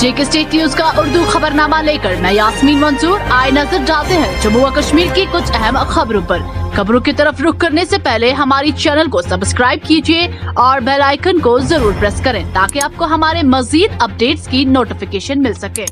जेके state news का उर्दू खबरनामा लेकर मैं यास्मीन मंसूर आए नजर डालते हैं जम्मू व कश्मीर की कुछ अहम खबरों पर। खबरों की तरफ रुख करने से पहले हमारी चैनल को सब्सक्राइब कीजिए और बेल आइकन को जरूर प्रेस करें ताकि आपको हमारे मजीद अपडेट्स की नोटिफिकेशन मिल सके।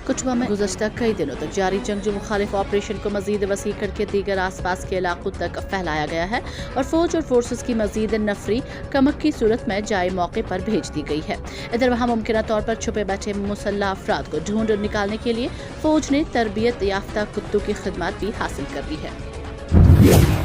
कठुआ में गुज़श्ता कई दिनों तक जारी जंगजू मुखालिफ ऑपरेशन को मजीद वसी करके दीगर आसपास के इलाकों तक फैलाया गया है और फौज और फोर्सेस की मजीद नफरी कमक की सूरत में जाए मौके पर भेज दी गई है। इधर वहाँ मुमकिन तौर पर छुपे बैठे मुसल्लह अफराद को ढूंढ निकालने के लिए फौज ने तरबियत याफ्ता कुत्तों की खिदमत भी हासिल कर ली है।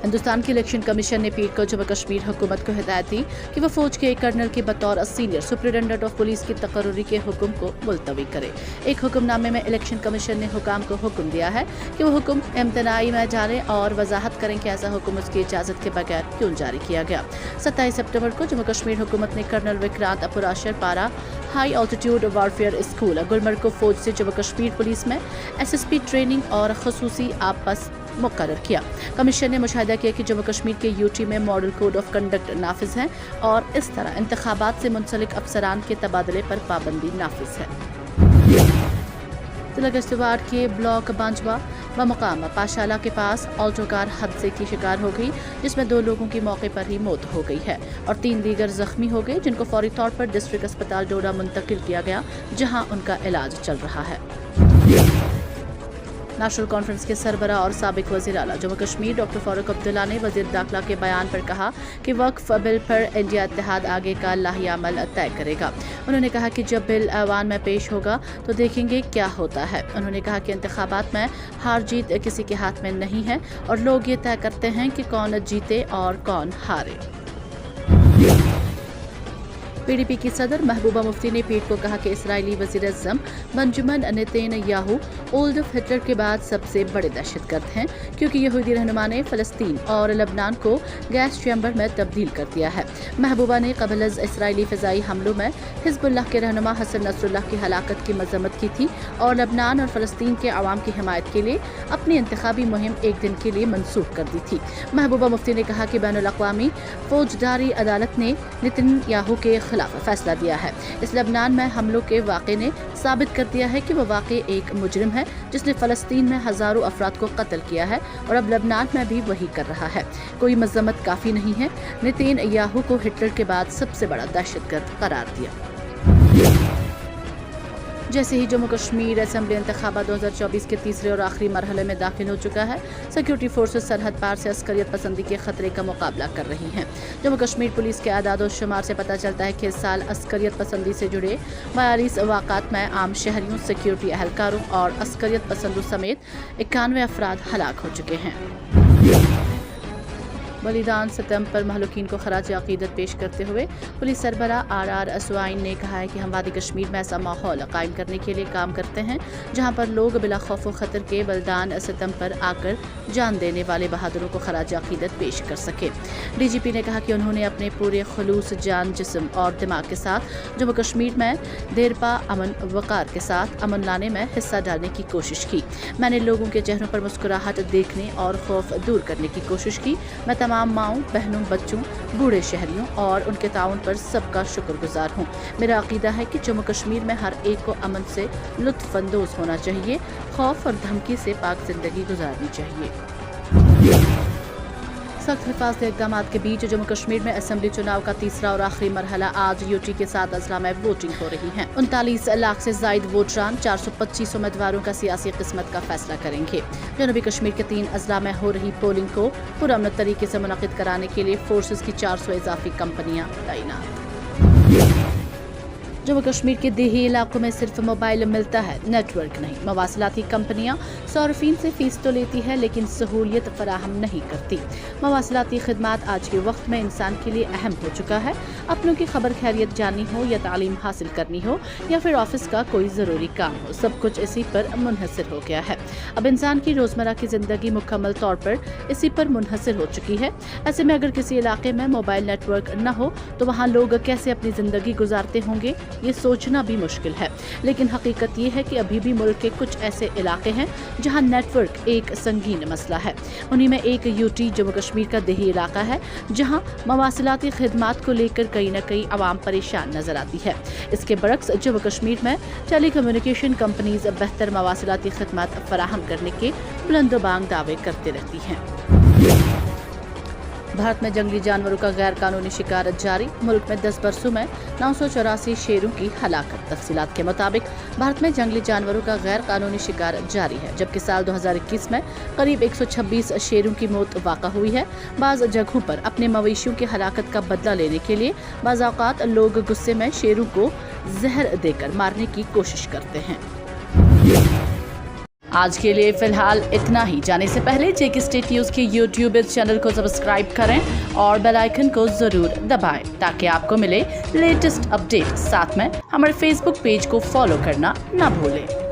हिंदुस्तान की इलेक्शन कमीशन ने पीर को जम्मू कश्मीर हुकूमत को हिदायत दी कि वह फौज के एक कर्नल के बतौर सीनियर सुपरिटेंडेंट ऑफ पुलिस की तकर्रुरी के हुक्म को मुलतवी करे। एक हुक्मनामे में इलेक्शन कमीशन ने हुकाम को हुक्म दिया है कि वो हुक्म इम्तनाई में जाने और वजाहत करें कि ऐसा हुक्म उसकी इजाजत के बगैर क्यों जारी किया गया। 27 सितंबर को जम्मू कश्मीर हुकूमत ने कर्नल विक्रांत अपुराशर पारा high altitude warfare school Gulmarg को फौज से जम्मू कश्मीर पुलिस में SSP ट्रेनिंग और खसूसी आपस मुकर्रर किया। कमीशन ने मुशाहिदा किया कि जम्मू कश्मीर के यूटी में मॉडल कोड ऑफ कंडक्ट नाफिज है और इस तरह इंतखाबात से मुंसलिक अफसरान के तबादले पर पाबंदी नाफिज है। जिला किश्तवाड़ के ब्लॉक बांजवा व मुकाम पाशाला के पास ऑल्टो कार हादसे की शिकार हो गई जिसमें 2 लोगों की मौके पर ही मौत हो गई है और 3 दीगर जख्मी हो गए जिनको फौरी तौर पर डिस्ट्रिक्ट अस्पताल डोडा मुंतकिल किया गया जहां उनका इलाज चल रहा है। नेशनल कॉन्फ्रेंस के सरबरा और साबिक वज़ीर आला जम्मू कश्मीर डॉक्टर फारूक अब्दुल्ला ने वज़ीर दाखिला के बयान पर कहा कि वक्फ बिल पर इंडिया इत्तेहाद आगे का लाहियामल तय करेगा। उन्होंने कहा कि जब बिल ऐवान में पेश होगा तो देखेंगे क्या होता है। उन्होंने कहा कि इंतखाबात में हार जीत किसी के हाथ में नहीं है और लोग ये तय करते हैं कि कौन जीते और कौन हारे। PDP की सदर महबूबा मुफ्ती ने पीर को कहा कि इसराइली वज़ीर-ए-आज़म बेंजामिन नेतन्याहू ओल्डफ हिटलर के बाद सबसे बड़े दहशतगर्द हैं क्योंकि यहूदी रहनुमा ने फ़लस्तीन और लबनान को गैस चैम्बर में तब्दील कर दिया है। महबूबा ने क़बल अज़ इसराइली फ़िज़ाई हमलों में हिज़्बुल्लाह के रहनुमा हसन नसरुल्लाह की हलाकत की मज़म्मत की थी और लबनान और फ़लस्तीन के अवाम की हिमायत के लिए अपनी इंतखाबी मुहिम एक दिन के लिए मनसूख कर दी थी। महबूबा मुफ्ती ने कहा कि बैनुल-अक़वामी फ़ौजदारी अदालत ने नेतन्याहू के खिलाफ फैसला दिया है। इस लबनान में हमलों के वाक़े ने साबित कर दिया है कि वह वाक़ई एक मुजरिम है जिसने फ़लस्तीन में हज़ारों अफराद को कत्ल किया है और अब लबनान में भी वही कर रहा है। कोई मज़म्मत काफ़ी नहीं है। नेतन्याहू को हिटलर के बाद सबसे बड़ा दहशतगर्द करार दिया। जैसे ही जम्मू कश्मीर असेंबली इंतखाबात 2024 के तीसरे और आखिरी मरहले में दाखिल हो चुका है, सिक्योरिटी फोर्सेस सरहद पार से अस्करियत पसंदी के खतरे का मुकाबला कर रही हैं। जम्मू कश्मीर पुलिस के आदाद और शुमार से पता चलता है कि इस साल अस्करियत पसंदी से जुड़े 42 वाक़ात में आम शहरियों, सिक्योरिटी एहलकारों और अस्करियत पसंदों समेत 91 अफराद हलाक हो चुके हैं। बलिदान सितम पर महलूकीन को खराज अक़ीदत पेश करते हुए पुलिस सरबरा RR असवाइन ने कहा है कि हम वादी कश्मीर में ऐसा माहौल कायम करने के लिए काम करते हैं जहां पर लोग बिला खौफ व खतर के बलिदान सितम पर आकर जान देने वाले बहादुरों को खराज अक़ीदत पेश कर सके। DGP ने कहा कि उन्होंने अपने पूरे खुलूस जान, जिस्म और दिमाग के साथ जम्मू कश्मीर में देरपा अमन वक़ार के साथ अमन लाने में हिस्सा डालने की कोशिश की। मैंने लोगों के चेहरों पर मुस्कुराहट देखने और खौफ दूर करने की कोशिश की। मैं तमाम माओं, बहनों, बच्चों, बूढ़े शहरियों और उनके ताउन पर सबका शुक्रगुजार हूँ। मेरा अक़ीदा है कि जम्मू कश्मीर में हर एक को अमन से लुत्फ़ अंदोज़ होना चाहिए, खौफ और धमकी से पाक ज़िंदगी गुजारनी चाहिए। सख्त हिफाजती इक़दाम के बीच जम्मू कश्मीर में असेंबली चुनाव का तीसरा और आखिरी मरहला आज यूटी के 7 अजला में वोटिंग हो रही है। 39 लाख से जायद वोटरान 425 उम्मीदवारों का सियासी किस्मत का फैसला करेंगे। जनूबी कश्मीर के 3 अजला में हो रही पोलिंग को पुरअमन तरीके से मुनक़िद कराने के लिए फोर्सेस की 400 इजाफी कंपनियां तैनात। जम्मू कश्मीर के देही इलाकों में सिर्फ मोबाइल मिलता है, नेटवर्क नहीं। मवासिलाती कंपनियां सार्फिन से फीस तो लेती है लेकिन सहूलियत फराहम नहीं करती। मवासिलाती खिदमात आज के वक्त में इंसान के लिए अहम हो चुका है। अपनों की खबर खैरियत जाननी हो या तालीम हासिल करनी हो या फिर ऑफिस का कोई ज़रूरी काम हो, सब कुछ इसी पर मुनहसर हो गया है। अब इंसान की रोज़मर्रा की ज़िंदगी मुकम्मल तौर पर इसी पर मुनहसर हो चुकी है। ऐसे में अगर किसी इलाके में मोबाइल नेटवर्क न हो तो वहाँ लोग कैसे अपनी ज़िंदगी गुजारते होंगे, ये सोचना भी मुश्किल है। लेकिन हकीकत ये है कि अभी भी मुल्क के कुछ ऐसे इलाके हैं जहां नेटवर्क एक संगीन मसला है। उन्हीं में एक यूटी जम्मू कश्मीर का देही इलाका है जहां मवासिलाती खिदमात को लेकर कहीं न कहीं आवाम परेशान नजर आती है। इसके बरक्स जम्मू कश्मीर में टेली कम्युनिकेशन कंपनीज बेहतर मवासिलाती खिदमात फराहम करने के बुलंदोबांग दावे करते रहती हैं। भारत में जंगली जानवरों का गैर कानूनी शिकार जारी। मुल्क में 10 बरसों में 984 शेरों की हलाकत। तफसीलात के मुताबिक भारत में जंगली जानवरों का गैर कानूनी शिकार जारी है, जबकि साल 2021 में करीब 126 शेरों की मौत वाक़ा हुई है। बाज़ जगहों पर अपने मवेशियों की हलाकत का बदला लेने के लिए बाज़ औक़ात लोग गुस्से में शेरों को जहर देकर मारने की कोशिश करते हैं। आज के लिए फिलहाल इतना ही। जाने से पहले जेके स्टेट न्यूज़ के यूट्यूब चैनल को सब्सक्राइब करें और बेल आइकन को जरूर दबाएं ताकि आपको मिले लेटेस्ट अपडेट। साथ में हमारे फेसबुक पेज को फॉलो करना ना भूलें।